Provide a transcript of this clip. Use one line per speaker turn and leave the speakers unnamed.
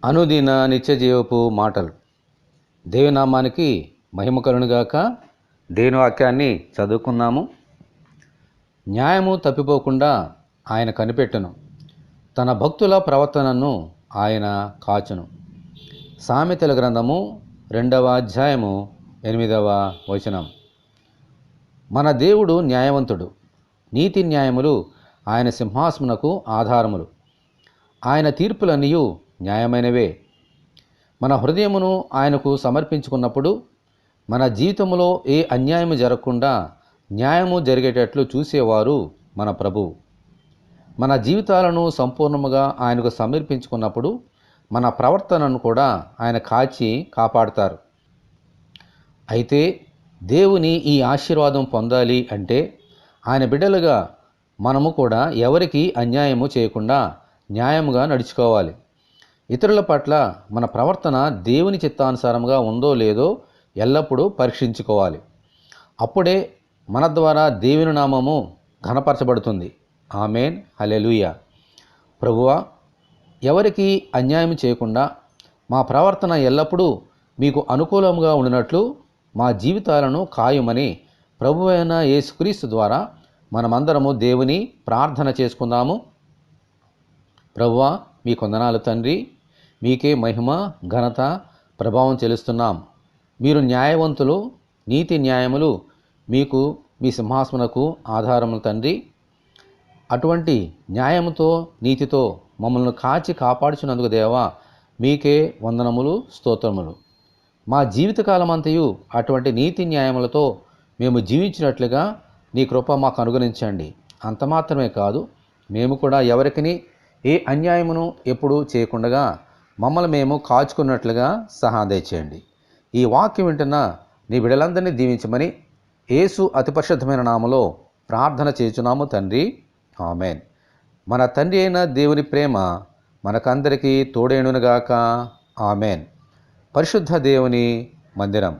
అనుదిన నిత్యజీవపు మాటలు. దేవనామానికి మహిమ కలుగునుగాక. దేవుని వాక్యాన్ని చదువుకున్నాము. న్యాయము తప్పిపోకుండా ఆయన కనిపెట్టును, తన భక్తుల ప్రవర్తనను ఆయన కాచును. సామెతల గ్రంథము 2వ అధ్యాయము 8వ వచనం. మన దేవుడు న్యాయవంతుడు, నీతి న్యాయములు ఆయన సింహాసనమునకు ఆధారములు. ఆయన తీర్పులన్నీయు న్యాయమైనవే. మన హృదయమును ఆయనకు సమర్పించుకున్నప్పుడు మన జీవితంలో ఏ అన్యాయము జరగకుండా న్యాయము జరిగేటట్లు చూసేవారు మన ప్రభువు. మన జీవితాలను సంపూర్ణముగా ఆయనకు సమర్పించుకున్నప్పుడు మన ప్రవర్తనను కూడా ఆయన కాచి కాపాడుతారు. అయితే దేవుని ఈ ఆశీర్వాదం పొందాలి అంటే ఆయన బిడ్డలుగా మనము కూడా ఎవరికి అన్యాయము చేయకుండా న్యాయముగా నడుచుకోవాలి. ఇతరుల పట్ల మన ప్రవర్తన దేవుని చిత్తానుసారంగా ఉందో లేదో ఎల్లప్పుడూ పరీక్షించుకోవాలి. అప్పుడే మన ద్వారా దేవుని నామము ఘనపరచబడుతుంది. ఆమేన్, హల్లెలూయా. ప్రభువా, ఎవరికి అన్యాయం చేయకుండా మా ప్రవర్తన ఎల్లప్పుడూ మీకు అనుకూలంగా ఉండినట్లు మా జీవితాలను కాయుమని ప్రభువైన యేసుక్రీస్తు ద్వారా మనమందరము దేవుని ప్రార్థన చేసుకుందాము. ప్రభువా, మీ వందనాలు తండ్రి. మీకే మహిమ, ఘనత, ప్రభావం చెల్లిస్తున్నాం. మీరు న్యాయవంతులు, నీతి న్యాయములు మీకు మీ సింహాసనకు ఆధారములు తండ్రి. అటువంటి న్యాయముతో నీతితో మమ్మల్ని కాచి కాపాడుచున్నందుకు దేవా మీకే వందనములు, స్తోత్రములు. మా జీవితకాలమంతయు అటువంటి నీతి న్యాయములతో మేము జీవించినట్లుగా నీ కృప మాకు అనుగ్రహించండి. అంత మాత్రమే కాదు, మేము కూడా ఎవరికిని ఏ అన్యాయమును ఎప్పుడూ చేయకుండా మమ్మల్ని మేము కాచుకున్నట్లుగా సహాయం దయచేయండి. ఈ వాక్యం వింటున్న నీ బిడ్డలందరినీ దీవించమని యేసు అతి పరిశుద్ధమైన నామములో ప్రార్థన చేయుచున్నాము తండ్రి. ఆమేన్. మన తండ్రి అయిన దేవుని ప్రేమ మనకందరికీ తోడేనుగాక. ఆమేన్. పరిశుద్ధ దేవుని మందిరం.